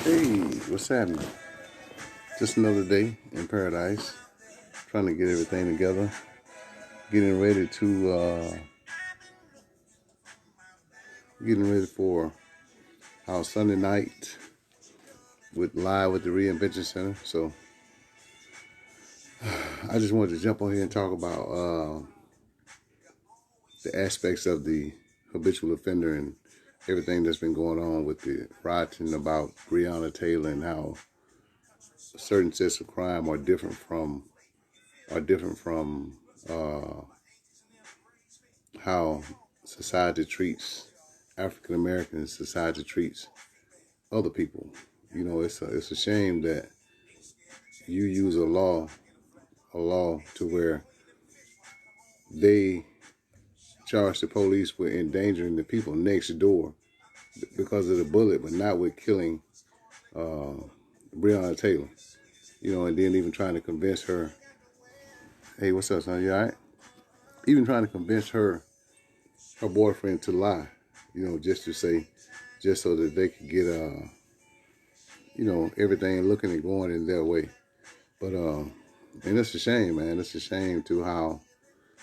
Hey, what's happening? Just another day in paradise, trying to get everything together, getting ready for our Sunday night with live with the Reinvention Center. So I just wanted to jump on here and talk about the aspects of the habitual offender and everything that's been going on with the rioting about Breonna Taylor and how certain sets of crime are different from how society treats African Americans, society treats other people. You know, it's a shame that you use a law to where they charge the police with endangering the people next door because of the bullet, but not with killing Breonna Taylor. You know, and then even trying to convince her, hey, what's up, son? You all right? Even trying to convince her boyfriend to lie, you know, just so that they could get, everything looking and going in their way. But, and it's a shame, man. It's a shame to how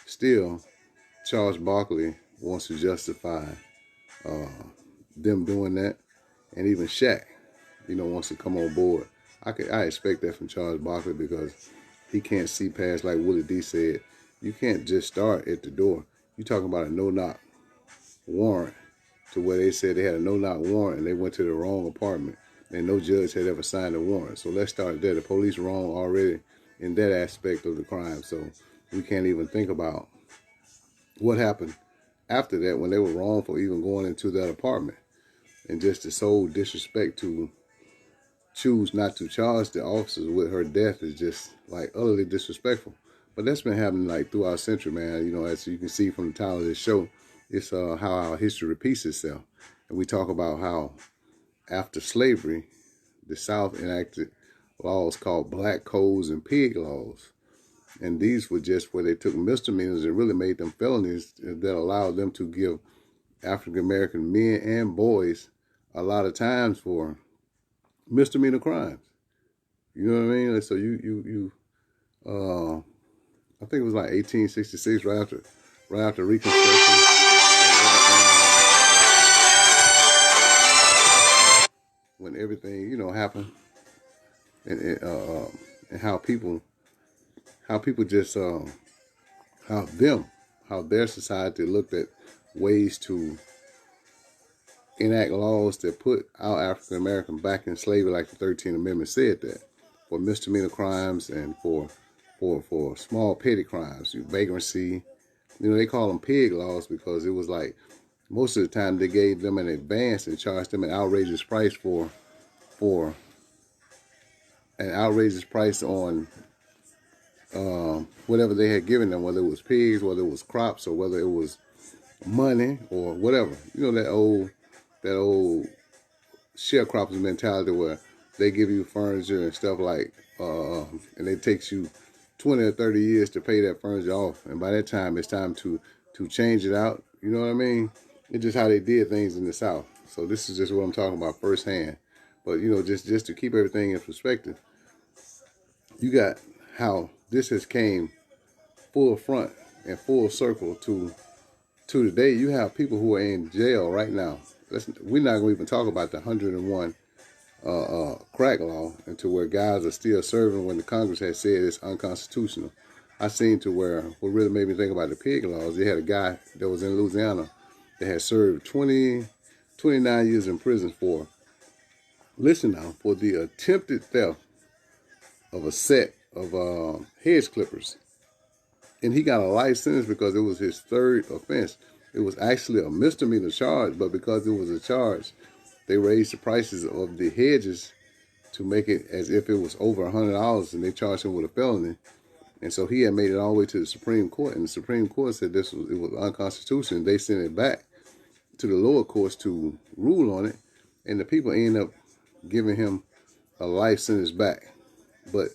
still Charles Barkley wants to justify them doing that. And even Shaq, wants to come on board. I expect that from Charles Barkley because he can't see past, like Willie D said, you can't just start at the door. You talking about a no-knock warrant to where they said they had a no-knock warrant and they went to the wrong apartment and no judge had ever signed a warrant. So let's start there. The police wrong already in that aspect of the crime. So we can't even think about what happened after that when they were wrong for even going into that apartment. And just the sole disrespect to choose not to charge the officers with her death is just like utterly disrespectful. But that's been happening like throughout century, man. You know, as you can see from the title of this show, it's how our history repeats itself. And we talk about how after slavery, the South enacted laws called black codes and pig laws. And these were just where they took misdemeanors and really made them felonies that allowed them to give African American men and boys a lot of times for misdemeanor crimes. You know what I mean? So I think it was like 1866, right after Reconstruction. When everything, happened, and how people just how their society looked at ways to enact laws that put our African American back in slavery, like the 13th Amendment said that, for misdemeanor crimes and for small petty crimes, vagrancy. They call them pig laws because it was like most of the time they gave them an advance and charged them an outrageous price for an outrageous price on whatever they had given them, whether it was pigs, whether it was crops, or whether it was money or whatever. That old sharecroppers mentality where they give you furniture and stuff like, and it takes you 20 or 30 years to pay that furniture off. And by that time, it's time to change it out. You know what I mean? It's just how they did things in the South. So this is just what I'm talking about firsthand. But, just to keep everything in perspective, you got how this has came full front and full circle to today. You have people who are in jail right now. We're not going to even talk about the 101 crack law until where guys are still serving when the Congress has said it's unconstitutional. I seen to where what really made me think about the pig laws, they had a guy that was in Louisiana that had served 29 years in prison for the attempted theft of a set of hedge clippers. And he got a life sentence because it was his third offense. It was actually a misdemeanor charge, but because it was a charge, they raised the prices of the hedges to make it as if it was over $100, and they charged him with a felony. And so he had made it all the way to the Supreme Court, and the Supreme Court said it was unconstitutional. They sent it back to the lower courts to rule on it, and the people ended up giving him a life sentence back. But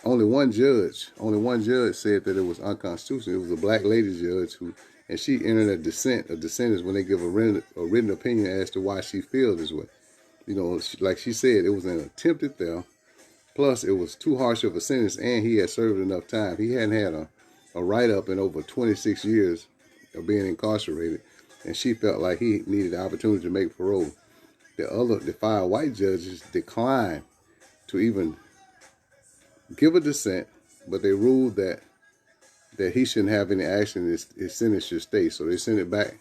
only one judge said that it was unconstitutional. It was a black lady judge and she entered a dissent. A dissent is when they give a written opinion as to why she feels this way. You know, like she said, it was an attempted theft. Plus, it was too harsh of a sentence, and he had served enough time. He hadn't had a write-up in over 26 years of being incarcerated, and she felt like he needed the opportunity to make parole. The 5 white judges declined to even give a dissent, but they ruled that he shouldn't have any action. His sentence should stay. So they sent it back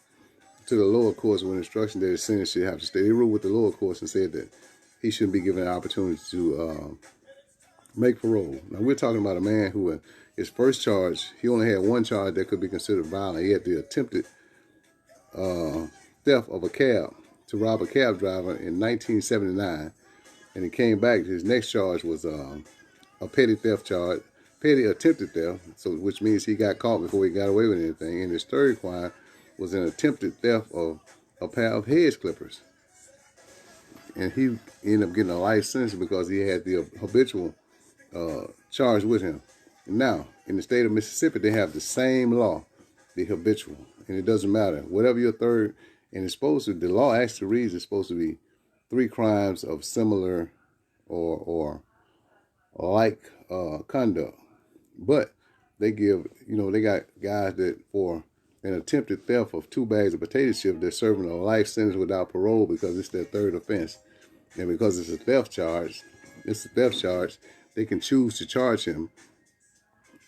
to the lower courts with instruction that his sentence should have to stay. They ruled with the lower courts and said that he shouldn't be given an opportunity to make parole. Now, we're talking about a man who, his first charge, he only had one charge that could be considered violent. He had the attempted theft of a cab, to rob a cab driver in 1979. And he came back. His next charge was a petty theft charge, petty attempted theft, so which means he got caught before he got away with anything. And his third crime was an attempted theft of a pair of hedge clippers. And he ended up getting a life sentence because he had the habitual charge with him. Now, in the state of Mississippi, they have the same law, the habitual, and it doesn't matter. Whatever your third, and it's supposed to, the law actually reads it's supposed to be 3 crimes of similar or like conduct. But they give, you know, they got guys that for an attempted theft of 2 bags of potato chips, they're serving a life sentence without parole because it's their third offense. And because it's a theft charge, they can choose to charge him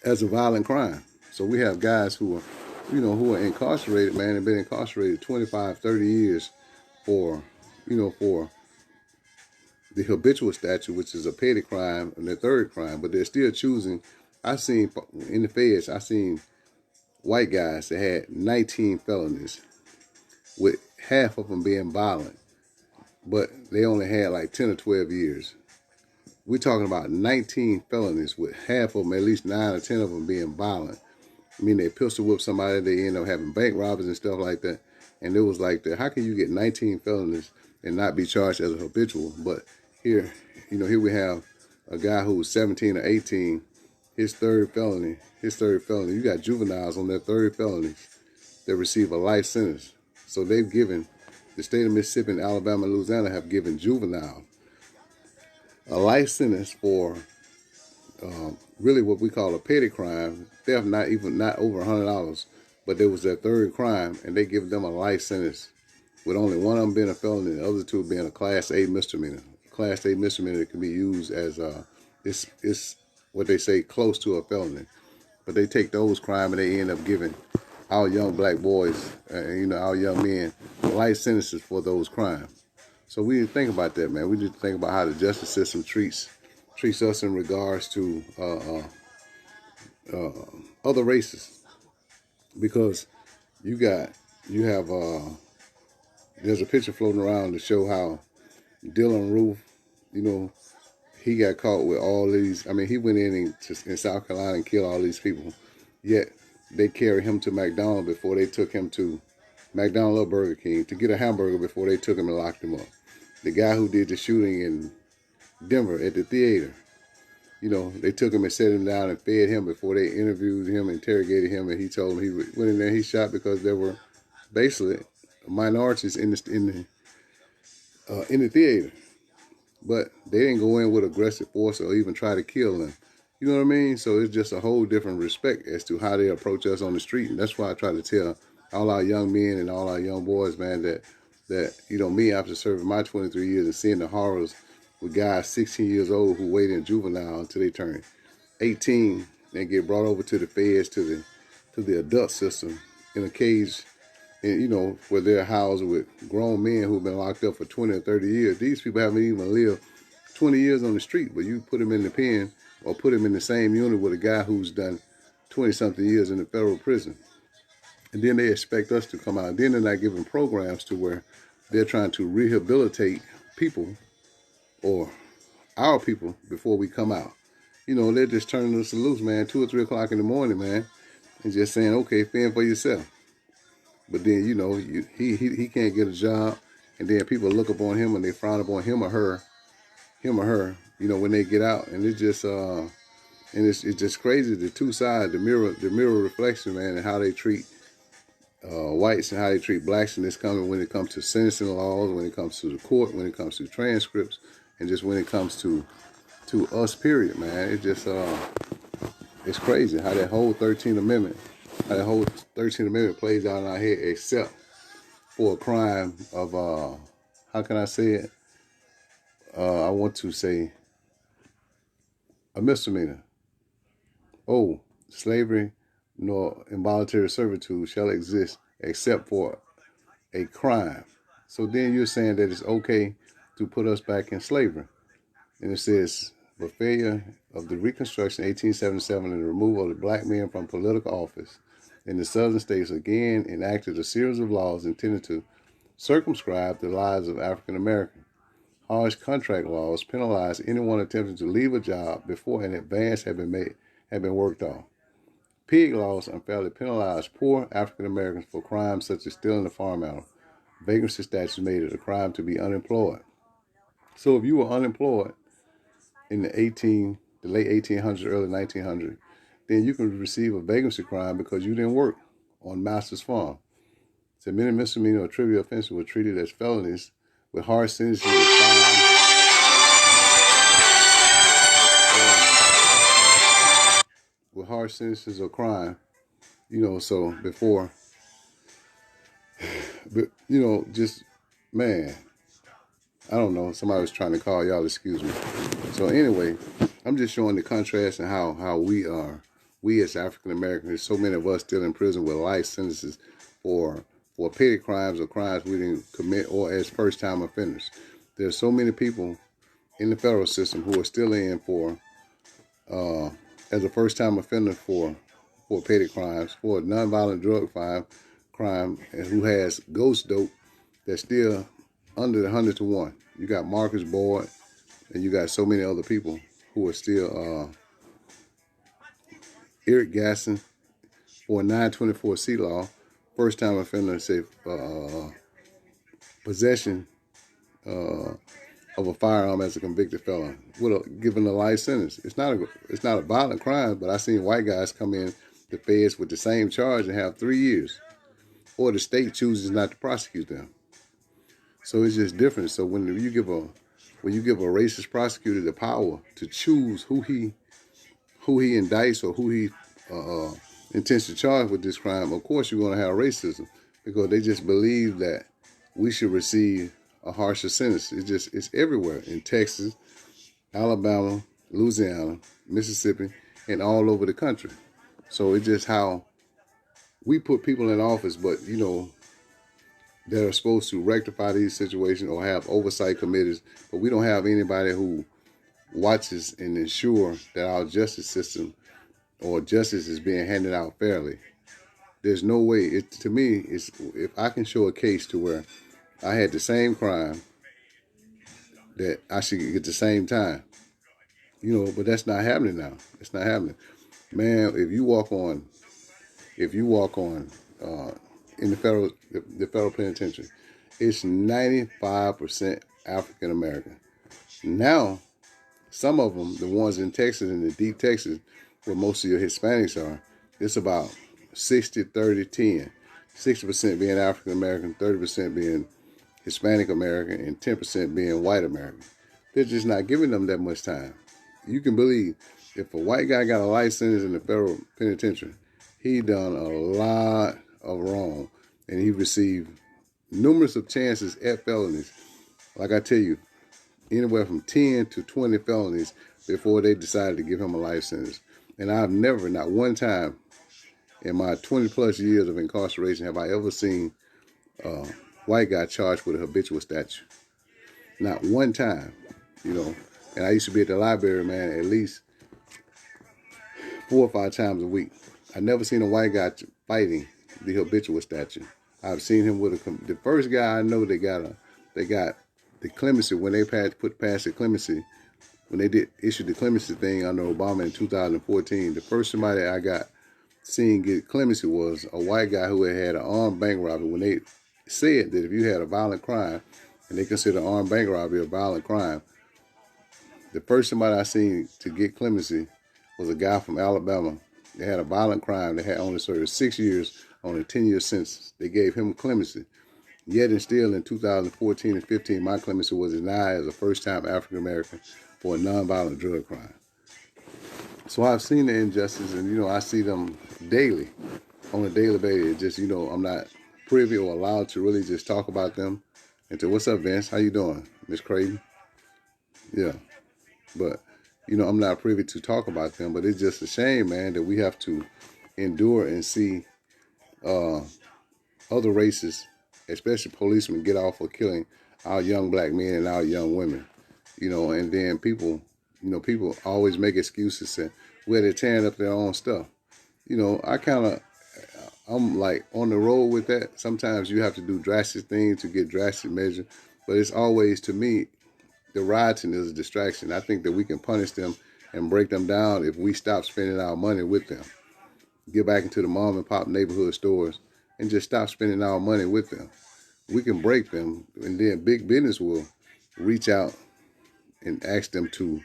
as a violent crime. So we have guys who are, you know, who are incarcerated, man, and been incarcerated 25, 30 years for, you know, for the habitual statute, which is a petty crime, and their third crime, but they're still choosing. I seen in the feds, I seen white guys that had 19 felonies, with half of them being violent, but they only had like 10 or 12 years. We're talking about 19 felonies with half of them, at least 9 or 10 of them being violent. I mean, they pistol whip somebody, they end up having bank robbers and stuff like that. And it was like, how can you get 19 felonies and not be charged as a habitual? But here, you know, here we have a guy who was 17 or 18, his third felony. You got juveniles on their third felonies that receive a life sentence. So they've given, the state of Mississippi and Alabama and Louisiana have given juveniles a life sentence for really what we call a petty crime, theft, not over $100, but there was their third crime, and they give them a life sentence with only one of them being a felony and the other 2 being a Class A misdemeanor. Class A misdemeanor that can be used as it's what they say close to a felony. But they take those crimes and they end up giving our young black boys, you know, our young men, life sentences for those crimes. So we didn't think about that, man. We need to think about how the justice system treats us in regards to other races, because there's a picture floating around to show how Dylan Roof, you know, he got caught with all these. I mean, he went in South Carolina and killed all these people, yet they carried him to McDonald's before they took him to McDonald's or Burger King to get a hamburger before they took him and locked him up. The guy who did the shooting in Denver at the theater, you know, they took him and set him down and fed him before they interviewed him, interrogated him, and he told them he went in there and he shot because there were basically minorities in the theater. But they didn't go in with aggressive force or even try to kill them. You know what I mean? So it's just a whole different respect as to how they approach us on the street. And that's why I try to tell all our young men and all our young boys, man, that you know, me, after serving my 23 years and seeing the horrors with guys 16 years old who wait in juvenile until they turn 18 and get brought over to the feds, to the adult system in a cage, and, you know, where they're housed with grown men who've been locked up for 20 or 30 years. These people haven't even lived 20 years on the street, but you put them in the pen or put them in the same unit with a guy who's done 20-something years in the federal prison. And then they expect us to come out. Then they're not giving programs to where they're trying to rehabilitate people or our people before we come out. You know, they're just turning us loose, man, 2 or 3 o'clock in the morning, man, and just saying, okay, fend for yourself. But then, you know, he can't get a job, and then people look upon him and they frown upon him or her, you know, when they get out. And it's just it's just crazy, the two sides, the mirror reflection, man, and how they treat whites and how they treat blacks in this country when it comes to sentencing laws, when it comes to the court, when it comes to transcripts, and just when it comes to us, period, man. It just it's crazy how that whole 13th Amendment, plays out in our head, except for a crime of how can I say it? I want to say a misdemeanor. Oh, slavery nor involuntary servitude shall exist except for a crime. So then you're saying that it's okay to put us back in slavery. And it says, the failure of the Reconstruction 1877 and the removal of the black men from political office in the southern states again enacted a series of laws intended to circumscribe the lives of African Americans. Harsh contract laws penalize anyone attempting to leave a job before an advance had been worked off. Pig laws unfairly penalize poor African Americans for crimes such as stealing a farm animal. Vagrancy statutes made it a crime to be unemployed. So if you were unemployed in the late 1800s, early 1900s, then you can receive a vagrancy crime because you didn't work on master's farm. So many misdemeanor or trivial offenses were treated as felonies with harsh sentences and fines. With harsh sentences or crime, so before, just, man, I don't know, somebody was trying to call y'all, excuse me. So anyway, I'm just showing the contrast and how we as African Americans, there's so many of us still in prison with life sentences for petty crimes or crimes we didn't commit or as first-time offenders. There's so many people in the federal system who are still in for as a first-time offender for petty crimes, for a nonviolent drug crime, and who has ghost dope that's still under the 100 to 1. You got Marcus Boyd, and you got so many other people who are still Eric Gasson for a 924C law, first-time offender, say possession of a firearm as a convicted felon, given a life sentence. It's not a violent crime, but I seen white guys come in the feds with the same charge and have 3 years, or the state chooses not to prosecute them. So it's just different. So when you give a racist prosecutor the power to choose who he indicts or who he intends to charge with this crime, of course you're going to have racism, because they just believe that we should receive a harsher sentence. It's everywhere, in Texas, Alabama, Louisiana, Mississippi, and all over the country. So it's just how we put people in office, but that are supposed to rectify these situations or have oversight committees, but we don't have anybody who watches and ensure that our justice system or justice is being handed out fairly. There's no way. To me, it's if I can show a case to where I had the same crime, that I should get the same time. But that's not happening now. It's not happening. Man, if you walk on in the federal penitentiary, it's 95% African American. Now, some of them, the ones in Texas, in the deep Texas, where most of your Hispanics are, it's about 60-30-10. 60% being African American, 30% being Hispanic American, and 10% being white American. They're just not giving them that much time. You can believe if a white guy got a life sentence in the federal penitentiary, he done a lot of wrong, and he received numerous of chances at felonies. Like I tell you, anywhere from 10 to 20 felonies before they decided to give him a life sentence. And I've never, not one time in my 20 plus years of incarceration, have I ever seen a white guy charged with a habitual statute. Not one time, And I used to be at the library, man, at least 4 or 5 times a week. I never seen a white guy fighting the habitual statute. I've seen him with the first guy I know they got the clemency when they passed the clemency, when they did issue the clemency thing under Obama in 2014. The first somebody I got seen get clemency was a white guy who had an armed bank robbery. When they said that if you had a violent crime, and they consider armed bank robbery a violent crime, the first somebody I seen to get clemency was a guy from Alabama. They had a violent crime. They had only served 6 years on a 10-year sentence. They gave him clemency. Yet and still in 2014 and 15, my clemency was denied as a first-time African-American for a nonviolent drug crime. So I've seen the injustice, and, I see them daily, on a daily basis. Just, I'm not privy or allowed to really just talk about them. And to, what's up, Vince? How you doing, Miss Creighton? Yeah. But, I'm not privy to talk about them, but it's just a shame, man, that we have to endure and see other races, especially policemen, get off for killing our young black men and our young women. And then people always make excuses and where they're tearing up their own stuff. I'm like on the road with that. Sometimes you have to do drastic things to get drastic measures, but it's always, to me, the rioting is a distraction. I think that we can punish them and break them down if we stop spending our money with them. Get back into the mom and pop neighborhood stores and just stop spending our money with them. We can break them, and then big business will reach out and ask them to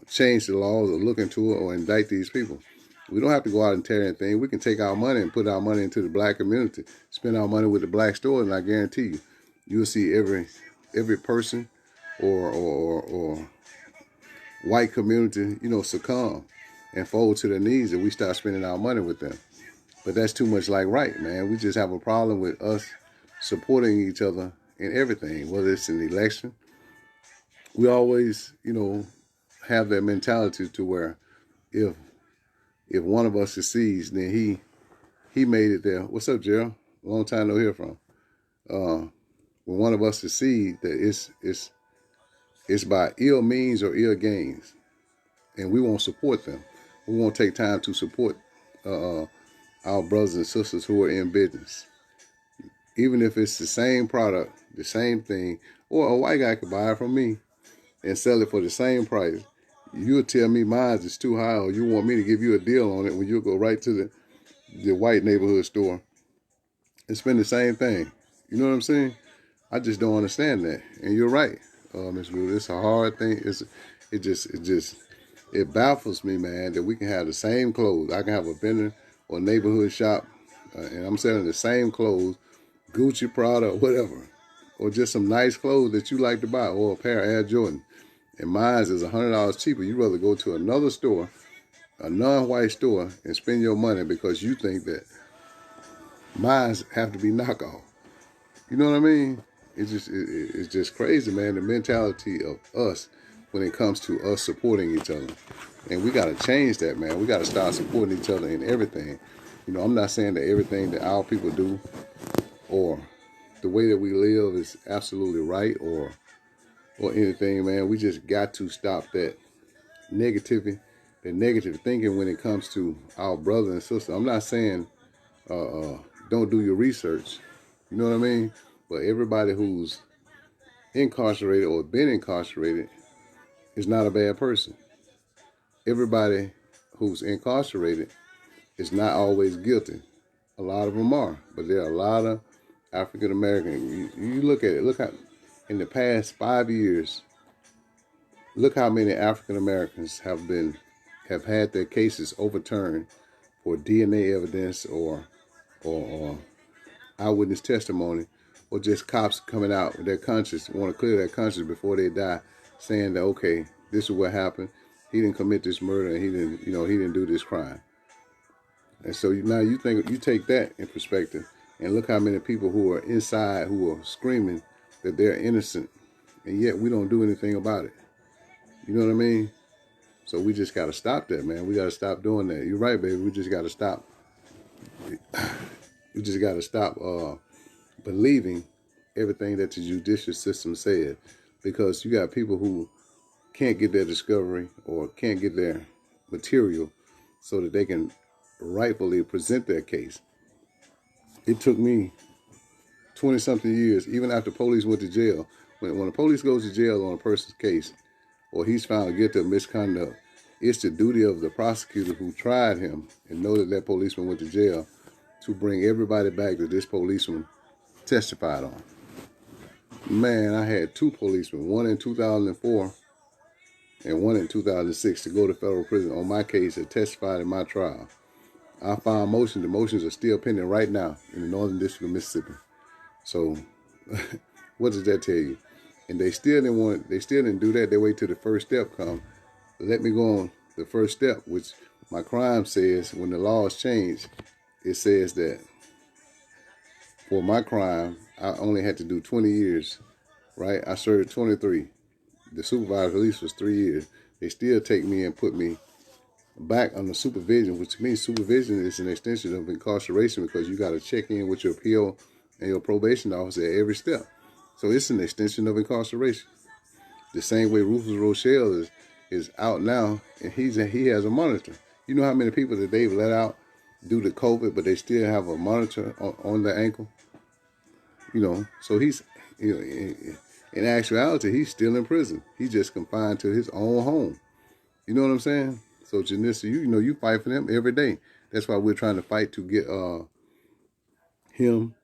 change the laws or look into it or indict these people. We don't have to go out and tear anything. We can take our money and put our money into the black community, spend our money with the black stores, and I guarantee you, you'll see every person or white community, succumb and fold to their knees if we start spending our money with them. But that's too much like right, man. We just have a problem with us supporting each other in everything, whether it's an election. We always, have that mentality to where if one of us succeeds, then he made it there. What's up, Gerald? Long time no hear from. When one of us succeeds, that it's by ill means or ill gains, and we won't support them. We won't take time to support our brothers and sisters who are in business. Even if it's the same product, the same thing, or a white guy could buy it from me and sell it for the same price. You'll tell me mine is too high, or you want me to give you a deal on it when you go right to the white neighborhood store and spend the same thing. You know what I'm saying? I just don't understand that. And you're right, Ms. Ruth. It's a hard thing. It baffles me, man, that we can have the same clothes. I can have a vendor or neighborhood shop, and I'm selling the same clothes, Gucci, Prada, or whatever, or just some nice clothes that you like to buy, or a pair of Air Jordan. And mine is $100 cheaper. You'd rather go to another store, a non-white store, and spend your money because you think that mine have to be knockoff. You know what I mean? It's just crazy, man, the mentality of us when it comes to us supporting each other. And we got to change that, man. We got to start supporting each other in everything. I'm not saying that everything that our people do or the way that we live is absolutely right or anything, man. We just got to stop that negative thinking when it comes to our brother and sister. I'm not saying don't do your research. You know what I mean? But everybody who's incarcerated or been incarcerated is not a bad person. Everybody who's incarcerated is not always guilty. A lot of them are, but there are a lot of African American. You look at it. Look how in the past 5 years, look how many African Americans have had their cases overturned for DNA evidence or eyewitness testimony, or just cops coming out with their conscience, want to clear their conscience before they die, saying that, okay, this is what happened. He didn't commit this murder, and he didn't do this crime. And so now you take that in perspective, and look how many people who are inside who are screaming that they're innocent, and yet we don't do anything about it. You know what I mean? So we just got to stop that, man. We got to stop doing that. You're right, baby. We just got to stop. We just got to stop believing everything that the judicial system said, because you got people who can't get their discovery or can't get their material so that they can rightfully present their case. It took me 20-something years, even after police went to jail. When the police goes to jail on a person's case or he's found guilty of misconduct, it's the duty of the prosecutor who tried him and know that that policeman went to jail to bring everybody back that this policeman testified on. Man, I had 2 policemen, one in 2004 and one in 2006, to go to federal prison on my case that testified in my trial. I filed motion. The motions are still pending right now in the Northern District of Mississippi. So, what does that tell you? And they still didn't want. They still didn't do that. They wait till the first step come. Let me go on the first step, which my crime says when the laws change. It says that for my crime, I only had to do 20 years. Right? I served 23. The supervised release was 3 years. They still take me and put me back under supervision, which means supervision is an extension of incarceration because you got to check in with your appeal and your probation officer at every step. So it's an extension of incarceration. The same way Rufus Rochelle is out now, and he has a monitor. You know how many people that they've let out due to COVID, but they still have a monitor on their ankle? You know, so he's, you know, in actuality, he's still in prison. He's just confined to his own home. You know what I'm saying? So Janissa, you know, you fight for them every day. That's why we're trying to fight to get him,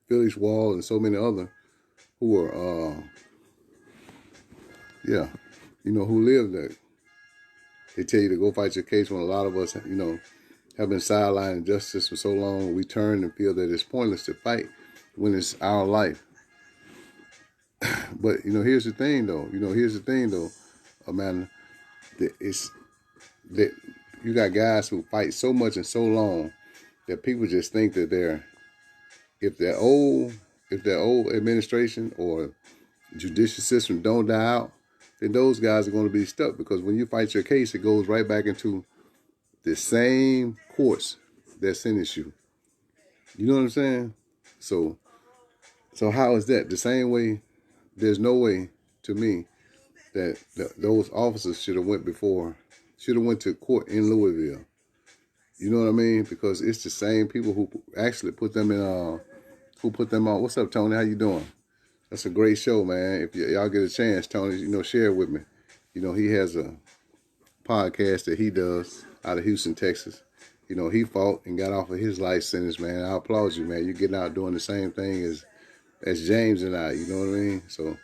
Felix Wall, and so many other who are, yeah, you know, who live there. They tell you to go fight your case when a lot of us, you know, have been sidelined in justice for so long. We turn and feel that it's pointless to fight when it's our life. But, you know, here's the thing, though. Amanda, that you got guys who fight so much and so long that people just think that if their old administration or judicial system don't die out, then those guys are going to be stuck, because when you fight your case, it goes right back into the same courts that sentenced you. You know what I'm saying? So how is that? The same way, there's no way to me that those officers should have went to court in Louisville. You know what I mean? Because it's the same people who actually put them in, who put them on. What's up, Tony? How you doing? That's a great show, man. If y'all get a chance, Tony, you know, share it with me. You know, he has a podcast that he does out of Houston, Texas. You know, he fought and got off of his life sentence, man. I applaud you, man. You're getting out doing the same thing as James and I, you know what I mean? So,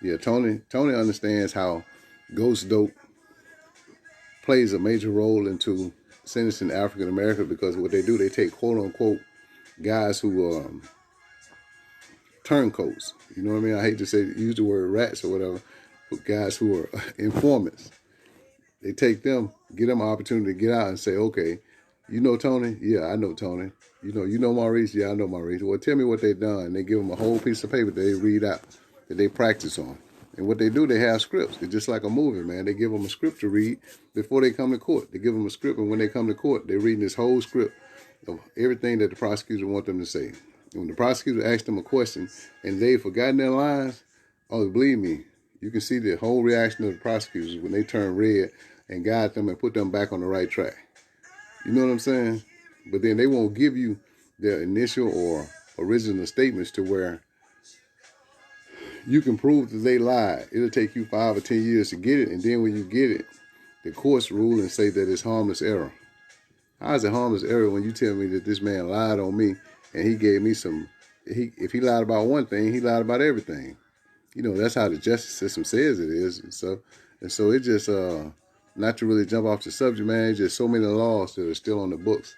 yeah, Tony understands how Ghost Dope plays a major role into sentencing African Americans, because what they do, they take quote-unquote guys who turncoats. You know what I mean? I hate to use the word rats or whatever, but guys who are informants. They take them, get them an opportunity to get out and say, okay, you know Tony? Yeah, I know Tony. You know Maurice? Yeah, I know Maurice. Well, tell me what they've done. They give them a whole piece of paper that they read out, that they practice on. And what they do, they have scripts. It's just like a movie, man. They give them a script to read before they come to court. They give them a script, and when they come to court, they're reading this whole script of everything that the prosecutor wants them to say. And when the prosecutor asks them a question and they've forgotten their lines, oh, believe me, you can see the whole reaction of the prosecutors when they turn red and guide them and put them back on the right track. You know what I'm saying? But then they won't give you their initial or original statements to where you can prove that they lied. It'll take you 5 or 10 years to get it, and then when you get it, the courts rule and say that it's harmless error. How is it harmless error when you tell me that this man lied on me and he gave me if he lied about one thing, he lied about everything. You know, that's how the justice system says it is. And so it just, not to really jump off the subject, man, just so many laws that are still on the books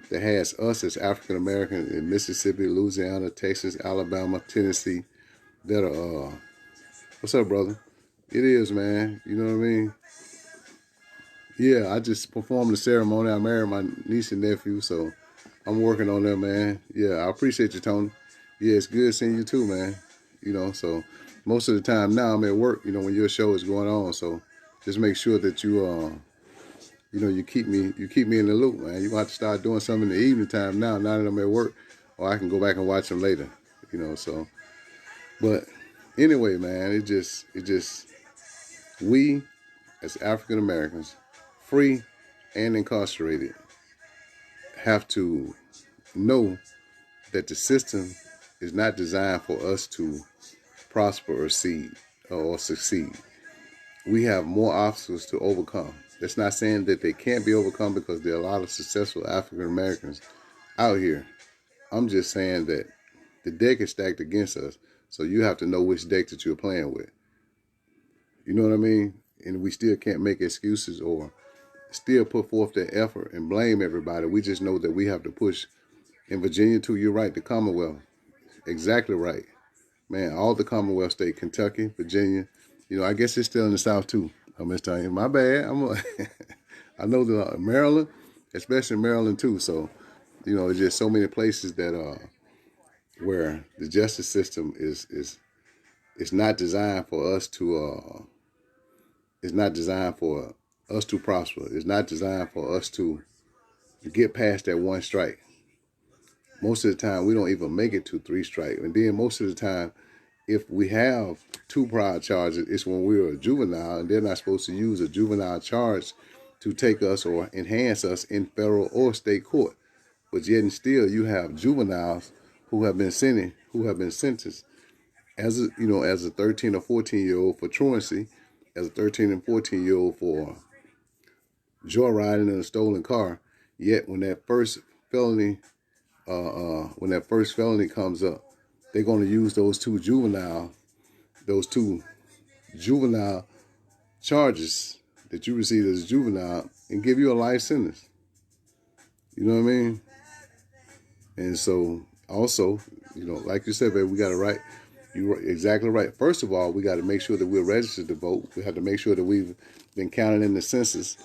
that has us as African Americans in Mississippi, Louisiana, Texas, Alabama, Tennessee, that are, what's up, brother? It is, man. You know what I mean? Yeah, I just performed the ceremony. I married my niece and nephew, so I'm working on them, man. Yeah, I appreciate you, Tony. Yeah, it's good seeing you too, man. You know, so most of the time now I'm at work, you know, when your show is going on. So just make sure that you keep me in the loop, man. You're going to have to start doing something in the evening time now that I'm at work, or I can go back and watch them later, you know, so. But anyway, man, it just, we as African Americans, free and incarcerated, have to know that the system is not designed for us to prosper or succeed. We have more obstacles to overcome. That's not saying that they can't be overcome, because there are a lot of successful African Americans out here. I'm just saying that the deck is stacked against us, so you have to know which deck that you're playing with. You know what I mean? And we still can't make excuses or still put forth their effort and blame everybody. We just know that we have to push. In Virginia, too, you're right, the Commonwealth. Exactly right. Man, all the Commonwealth state, Kentucky, Virginia. I guess it's still in the South, too. I'm just telling you, my bad. I know the Maryland, especially Maryland, too. So, it's just so many places that where the justice system is not designed for us to it's not designed for us to prosper. It's not designed for us to get past that one strike. Most of the time, we don't even make it to 3 strike. And then most of the time, if we have 2 prior charges, it's when we're a juvenile, and they're not supposed to use a juvenile charge to take us or enhance us in federal or state court. But yet and still, you have juveniles who have been sentenced as a 13 or 14-year-old for truancy, as a 13 and 14-year-old for joyriding in a stolen car. Yet when that first felony comes up, they're going to use those two juvenile charges that you received as a juvenile and give you a life sentence. You know what I mean? And so also, like you said, baby, we got to write. You're exactly right. First of all, we got to make sure that we're registered to vote. We have to make sure that we've been counted in the census.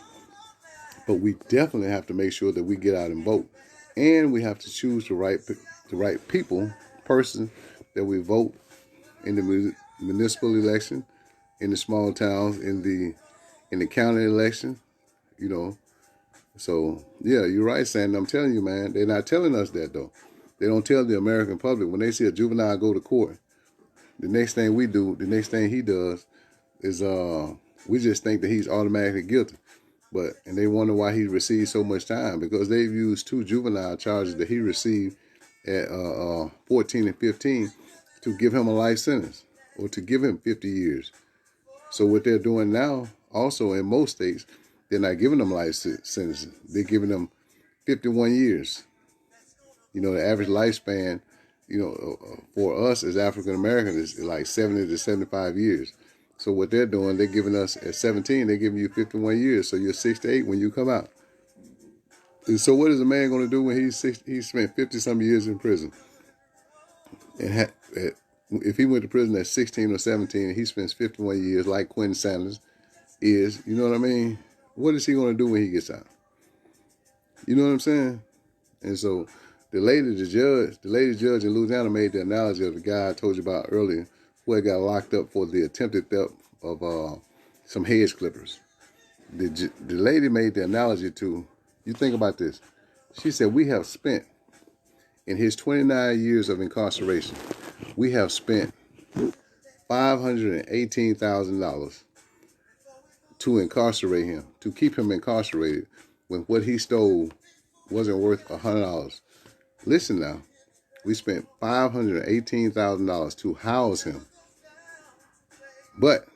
But we definitely have to make sure that we get out and vote. And we have to choose the right person that we vote in the municipal election, in the small towns, in the county election, So, yeah, you're right, Sandy. I'm telling you, man, they're not telling us that, though. They don't tell the American public. When they see a juvenile go to court, the next thing he does is we just think that he's automatically guilty. And they wonder why he received so much time, because they've used 2 juvenile charges that he received at 14 and 15 to give him a life sentence or to give him 50 years. So what they're doing now, also in most states, they're not giving them life sentences. They're giving them 51 years. The average lifespan, for us as African Americans is like 70 to 75 years. So what they're doing, they're giving us at 17, they're giving you 51 years. So you're 68 when you come out. And so what is a man going to do when he's spent 50-some years in prison? And if he went to prison at 16 or 17 and he spends 51 years like Quentin Sanders is, you know what I mean? What is he going to do when he gets out? You know what I'm saying? And so the lady judge in Louisiana made the analogy of the guy I told you about earlier, who had got locked up for the attempted theft of some hedge clippers. The lady made the analogy to, you think about this. She said, we have spent, in his 29 years of incarceration, we have spent $518,000 to incarcerate him, to keep him incarcerated, when what he stole wasn't worth $100. Listen now, we spent $518,000 to house him. But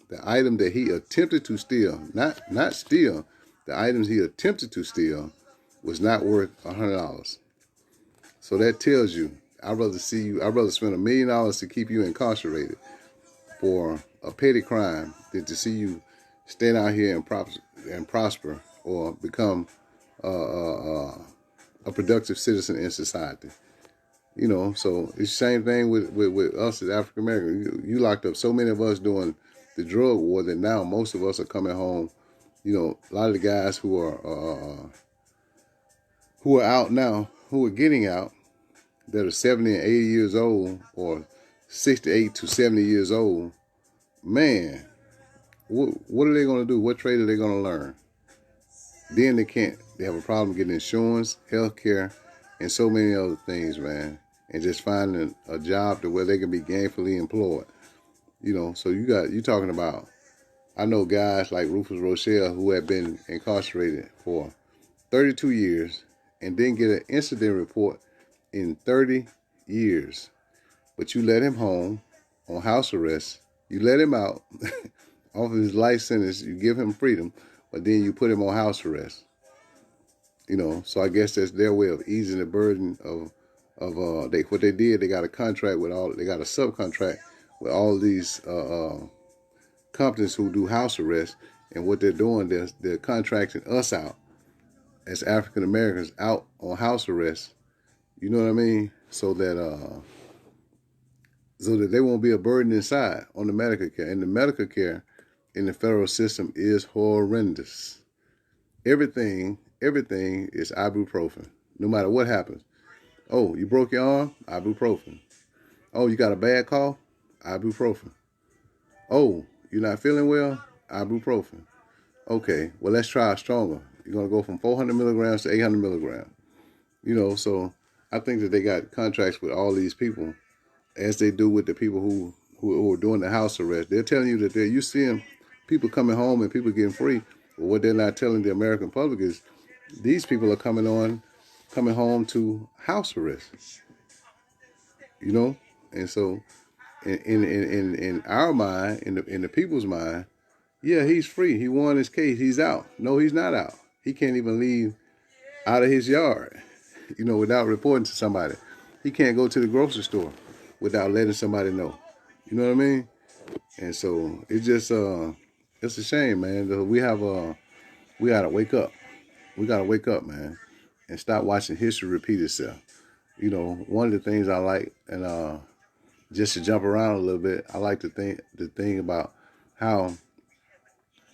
the item that he attempted to steal, not steal, the items he attempted to steal was not worth $100. So that tells you, I'd rather spend $1 million to keep you incarcerated for a petty crime than to see you stand out here and prosper or become a productive citizen in society. So it's the same thing with us as African Americans. You locked up so many of us during the drug war that now most of us are coming home. A lot of the guys who are out now, who are getting out, that are 70 and 80 years old or 68 to 70 years old, man, what are they going to do? What trade are they going to learn? Then they have a problem getting insurance, health care, and so many other things, man. And just finding a job to where they can be gainfully employed. So you talking about, I know guys like Rufus Rochelle who have been incarcerated for 32 years and didn't get an incident report in 30 years. But you let him home on house arrest. You let him out off of his life sentence. You give him freedom, but then you put him on house arrest. So I guess that's their way of easing the burden of what they did. They got a contract they got a subcontract with all these companies who do house arrest, and what they're doing, they're contracting us out as African Americans out on house arrest. You know what I mean? So that they won't be a burden inside on the medical care. And the medical care in the federal system is horrendous. Everything is ibuprofen, no matter what happens. Oh, you broke your arm? Ibuprofen. Oh, you got a bad cough? Ibuprofen. Oh, you're not feeling well? Ibuprofen. Okay, well, let's try stronger. You're going to go from 400 milligrams to 800 milligrams. You know, so I think that they got contracts with all these people, as they do with the people who are doing the house arrest. They're telling you that you seeing people coming home and people getting free. But what they're not telling the American public is these people are coming home to house arrest. You know, and so in our mind, in the people's mind, yeah, he's free. He won his case. He's out. No, he's not out. He can't even leave out of his yard, you know, without reporting to somebody. He can't go to the grocery store without letting somebody know. You know what I mean? And so it's just it's a shame, man. We gotta wake up. We gotta wake up, man, and stop watching history repeat itself. You know, one of the things I like, and just to jump around a little bit, I like to think about how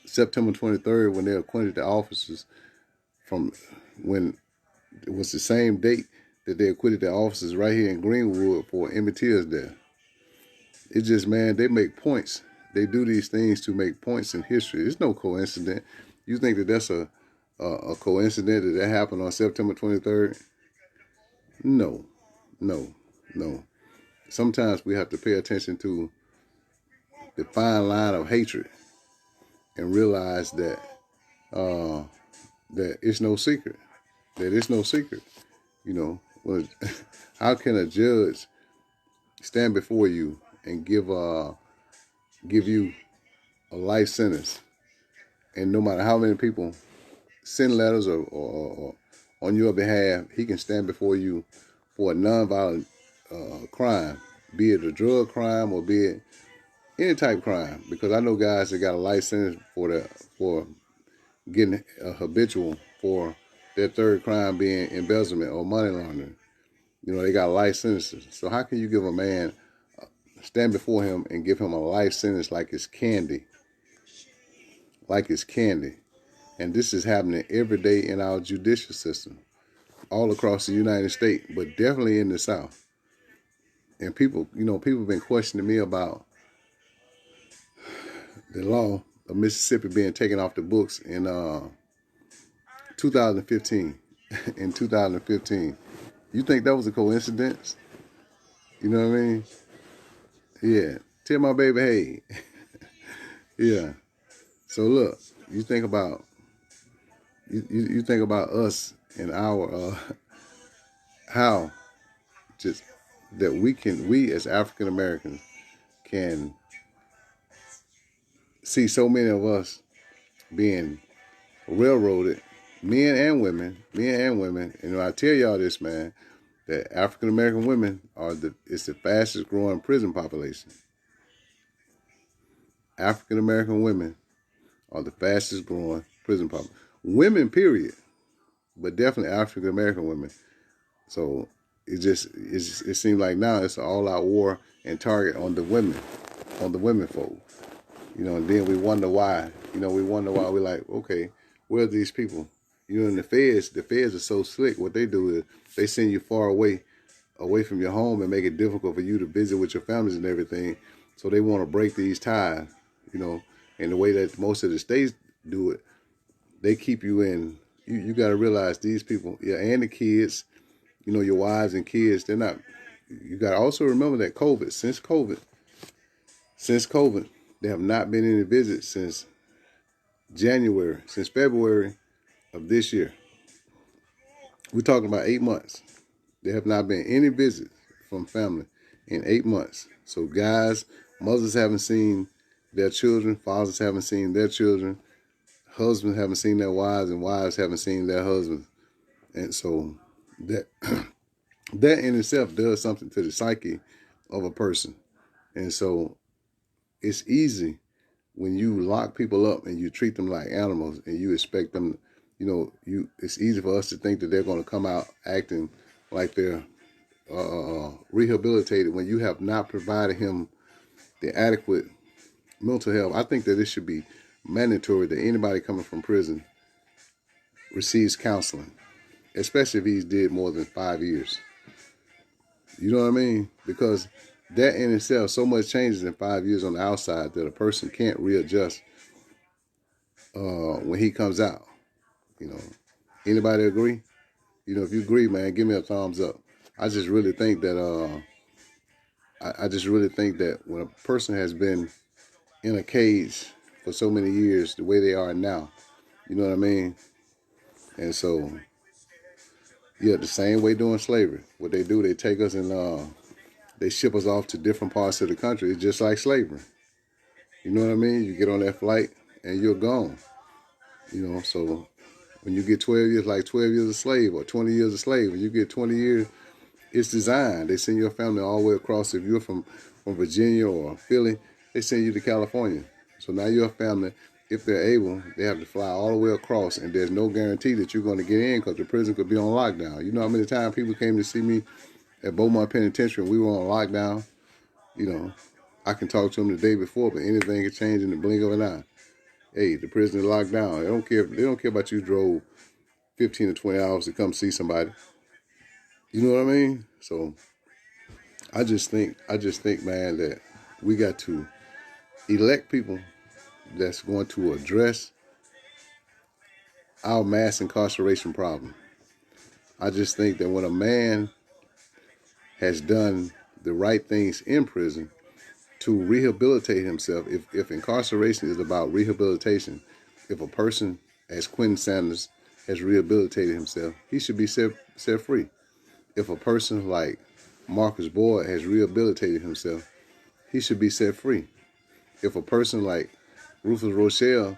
September 23rd, when they acquitted the officers, from when it was the same date that they acquitted the officers right here in Greenwood for Emmett Till's death. It's just, man, they make points. They do these things to make points in history. It's no coincidence. You think that that's a coincidence that happened on September 23rd? No. Sometimes we have to pay attention to the fine line of hatred and realize that that it's no secret. That it's no secret. You know, well, how can a judge stand before you and give you a life sentence, and no matter how many people send letters or on your behalf, he can stand before you for a nonviolent crime, be it a drug crime or be it any type of crime? Because I know guys that got a life sentence for getting a habitual for their third crime being embezzlement or money laundering. You know, they got life sentences. So how can you give a man, stand before him and give him a life sentence like it's candy? Like it's candy. And this is happening every day in our judicial system, all across the United States, but definitely in the South. And people have been questioning me about the law of Mississippi being taken off the books in 2015. In 2015. You think that was a coincidence? You know what I mean? Yeah. Tell my baby, hey. Yeah. So look, you think about us and our how just that we as African Americans can see so many of us being railroaded, men and women. And I tell y'all this, man, that African American women it's the fastest growing prison population. African American women are the fastest growing prison population. Women, period, but definitely African American women. So it seems like now it's an all out war and target on the women folk. You know, and then we wonder why. We're like, okay, where are these people? You know, and the feds are so slick. What they do is they send you far away from your home and make it difficult for you to visit with your families and everything. So they want to break these ties, you know, and the way that most of the states do it, they keep you in. You got to realize these people, yeah, and the kids, you know, your wives and kids, they're not. You got to also remember that since COVID, there have not been any visits since February of this year. We're talking about 8 months. There have not been any visits from family in 8 months. So guys, mothers haven't seen their children, fathers haven't seen their children, husbands haven't seen their wives, and wives haven't seen their husbands. And so that that in itself does something to the psyche of a person. And so it's easy when you lock people up and you treat them like animals and you expect them, it's easy for us to think that they're going to come out acting like they're rehabilitated when you have not provided him the adequate mental health. I think that it should be mandatory that anybody coming from prison receives counseling, especially if he's did more than 5 years. You know what I mean? Because that in itself, so much changes in 5 years on the outside that a person can't readjust when he comes out. Anybody agree? If you agree, man, give me a thumbs up. I just really think that I just really think that when a person has been in a cage for so many years, the way they are now, you know what I mean? And so, yeah, the same way doing slavery. What they do, they take us and they ship us off to different parts of the country. It's just like slavery. You know what I mean? You get on that flight and you're gone. So when you get 12 years, like 12 years a slave or 20 years a slave, when you get 20 years, it's designed. They send your family all the way across. If you're from Virginia or Philly, they send you to California. So now your family, if they're able, they have to fly all the way across, and there's no guarantee that you're going to get in because the prison could be on lockdown. You know how many times people came to see me at Beaumont Penitentiary and we were on lockdown? I can talk to them the day before, but anything can change in the blink of an eye. Hey, the prison is locked down. They don't care about you drove 15 to 20 hours to come see somebody. You know what I mean? So I just think, man, that we got to elect people that's going to address our mass incarceration problem. I just think that when a man has done the right things in prison to rehabilitate himself, if incarceration is about rehabilitation, if a person, as Quentin Sanders, has rehabilitated himself, he should be set free. If a person like Marcus Boyd has rehabilitated himself, he should be set free. If a person like Rufus Rochelle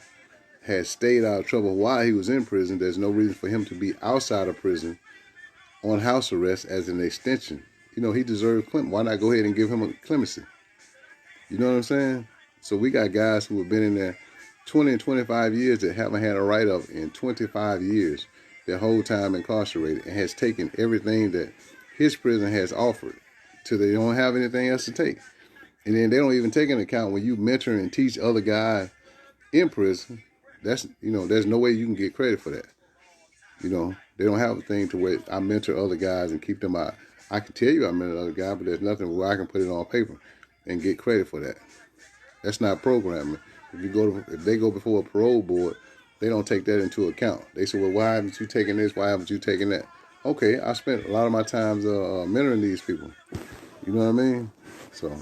has stayed out of trouble while he was in prison, there's no reason for him to be outside of prison on house arrest as an extension. He deserves clemency. Why not go ahead and give him a clemency? You know what I'm saying? So we got guys who have been in there 20 and 25 years that haven't had a write-up in 25 years, their whole time incarcerated, and has taken everything that his prison has offered till they don't have anything else to take. And then they don't even take into account when you mentor and teach other guys in prison, there's no way you can get credit for that. They don't have a thing to where I mentor other guys and keep them out. I can tell you I mentor other guys, but there's nothing where I can put it on paper and get credit for that. That's not programming. If they go before a parole board, they don't take that into account. They say, well, why haven't you taken this? Why haven't you taken that? Okay, I spent a lot of my times mentoring these people. You know what I mean? So,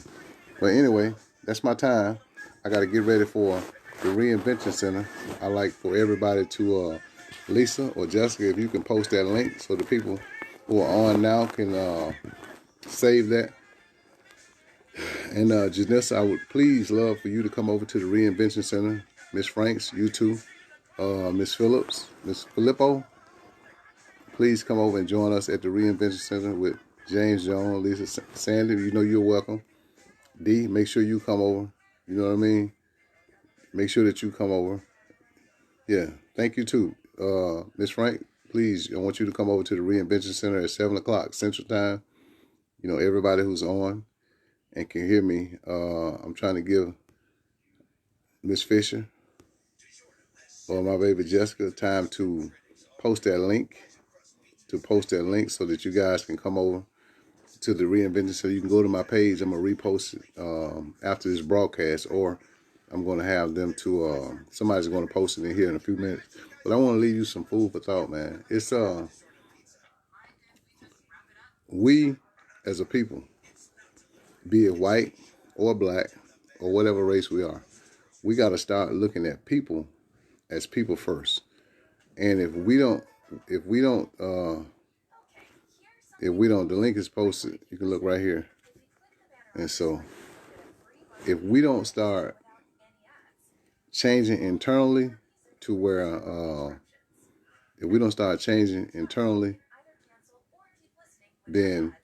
but anyway, that's my time. I got to get ready for the Reinvention Center. I like for everybody to, Lisa or Jessica, if you can post that link so the people who are on now can save that. And Janessa, I would please love for you to come over to the Reinvention Center. Miss Franks, you too. Miss Phillips, Miss Filippo, please come over and join us at the Reinvention Center with James Jones, Lisa, Sandy. You're welcome. D, make sure you come over. You know what I mean? Make sure that you come over. Yeah, thank you too. Miss Frank, please, I want you to come over to the Reinvention Center at 7 o'clock Central Time. Everybody who's on and can hear me, I'm trying to give Miss Fisher or my baby Jessica time to post that link, so that you guys can come over to the Reinvention Center. You can go to my page. I'm going to repost it after this broadcast, or I'm going to have them to, somebody's going to post it in here in a few minutes. But I want to leave you some food for thought, man. It's, we as a people, be it white or black or whatever race we are, we got to start looking at people as people first. And if we don't, the link is posted. You can look right here. And so, if we don't start changing internally to where, if we don't start changing internally, then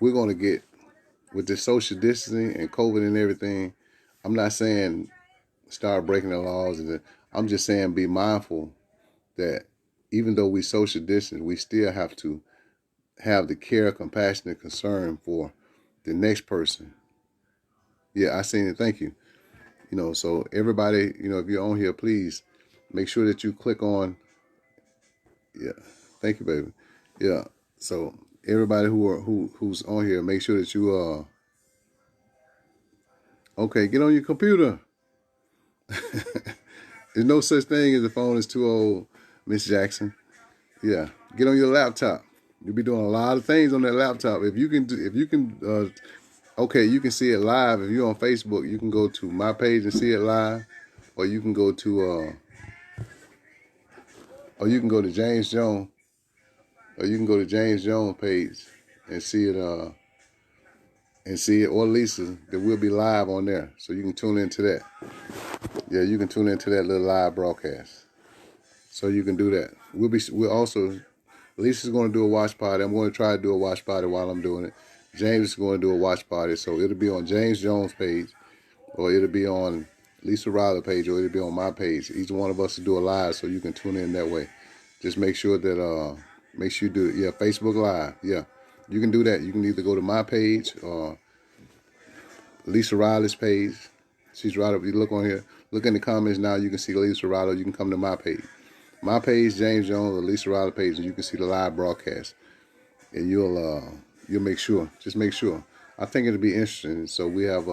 we're going to get, with this social distancing and COVID and everything, I'm not saying start breaking the laws. And I'm just saying, be mindful that even though we social distance, we still have to have the care, compassion, and concern for the next person. Yeah, I seen it. Thank you. So everybody, if you're on here, please make sure that you click on. Yeah, thank you, baby. Yeah. So everybody who's on here, make sure that you okay, get on your computer. There's no such thing as the phone is too old, Miss Jackson. Yeah, get on your laptop. You'll be doing a lot of things on that laptop. Okay, you can see it live. If you're on Facebook, you can go to my page and see it live, or you can go to, or you can go to James Jones, or you can go to James Jones page and see it, or Lisa, that we'll be live on there, so you can tune into that. Yeah, you can tune into that little live broadcast, so you can do that. We'll also. Lisa's going to do a watch party. I'm going to try to do a watch party while I'm doing it. James is going to do a watch party, so it'll be on James Jones' page, or it'll be on Lisa Riley page, or it'll be on my page. Each one of us will do a live, so you can tune in that way. Just make sure that make sure you do it. Yeah, Facebook Live. Yeah, you can do that. You can either go to my page or Lisa Riley's page. She's right up. You look on here. Look in the comments now. You can see Lisa Riley. You can come to my page. My page, James Jones, or Lisa Riley page, and you can see the live broadcast. And you'll make sure. Just make sure. I think it'll be interesting. So we have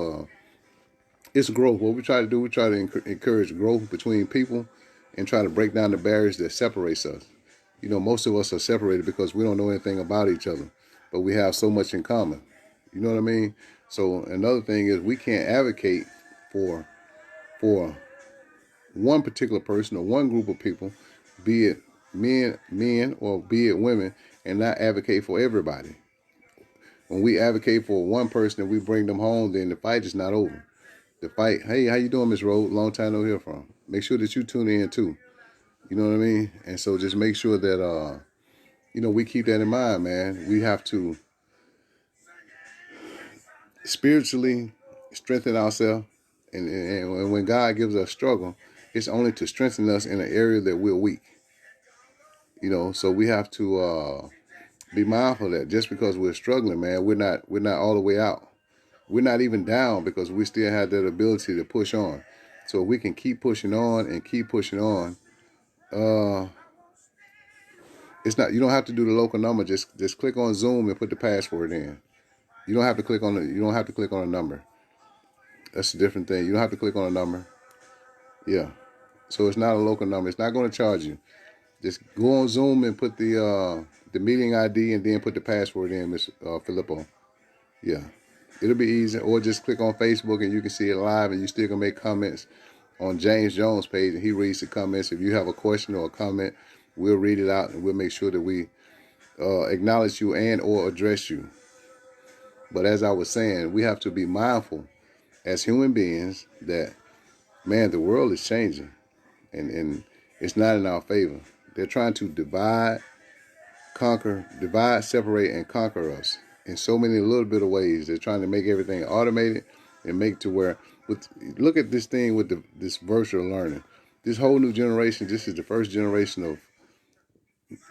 it's growth. What we try to do, we try to encourage growth between people, and try to break down the barriers that separates us. Most of us are separated because we don't know anything about each other, but we have so much in common. You know what I mean? So another thing is, we can't advocate for one particular person or one group of people, be it men or be it women, and not advocate for everybody. When we advocate for one person and we bring them home, then the fight is not over. The fight, hey, how you doing, Miss Rhodes? Long time no hear from. Make sure that you tune in too. You know what I mean? And so just make sure that we keep that in mind, man. We have to spiritually strengthen ourselves, and when God gives us struggle, it's only to strengthen us in an area that we're weak. So we have to be mindful of that. Just because we're struggling, man, we're not all the way out. We're not even down, because we still have that ability to push on. So if we can keep pushing on and keep pushing on, it's not. You don't have to do the local number. Just click on Zoom and put the password in. You don't have to click on the. You don't have to click on a number. That's a different thing. You don't have to click on a number. Yeah. So it's not a local number. It's not going to charge you. Just go on Zoom and put the meeting ID, and then put the password in, Miss Filippo. Yeah. It'll be easy. Or just click on Facebook and you can see it live, and you still can make comments on James Jones' page, and he reads the comments. If you have a question or a comment, we'll read it out, and we'll make sure that we acknowledge you and or address you. But as I was saying, we have to be mindful as human beings that, man, the world is changing, and it's not in our favor. They're trying to divide, separate, and conquer us in so many little bit of ways. They're trying to make everything automated and make to where, look at this thing with this virtual learning. This whole new generation, this is the first generation of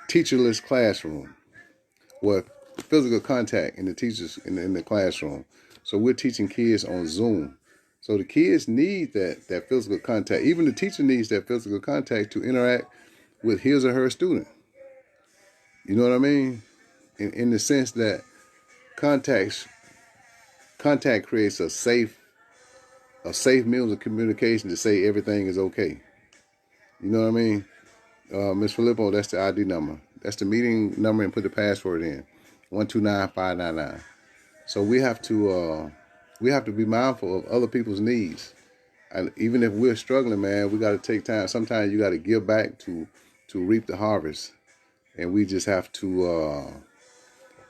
teacherless classroom, with physical contact in the teachers in the classroom. So we're teaching kids on Zoom. So the kids need that physical contact. Even the teacher needs that physical contact to interact with his or her student. You know what I mean? In the sense that contact creates a safe means of communication to say everything is okay. You know what I mean? Ms. Filippo, that's the ID number. That's the meeting number, and put the password in. 129599. So we have to be mindful of other people's needs. And even if we're struggling, man, we got to take time. Sometimes you got to give back to reap the harvest. And we just have to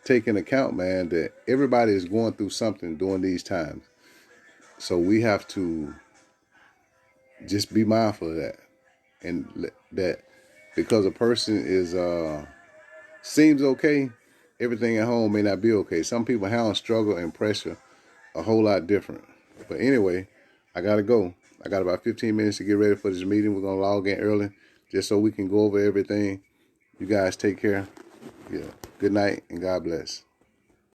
take into account, man, that everybody is going through something during these times. So we have to just be mindful of that. And that because a person is seems okay, everything at home may not be okay. Some people handle struggle and pressure a whole lot different. But anyway, I gotta go. I got about 15 minutes to get ready for this meeting. We're going to log in early just so we can go over everything. You guys take care. Yeah. Good night and God bless.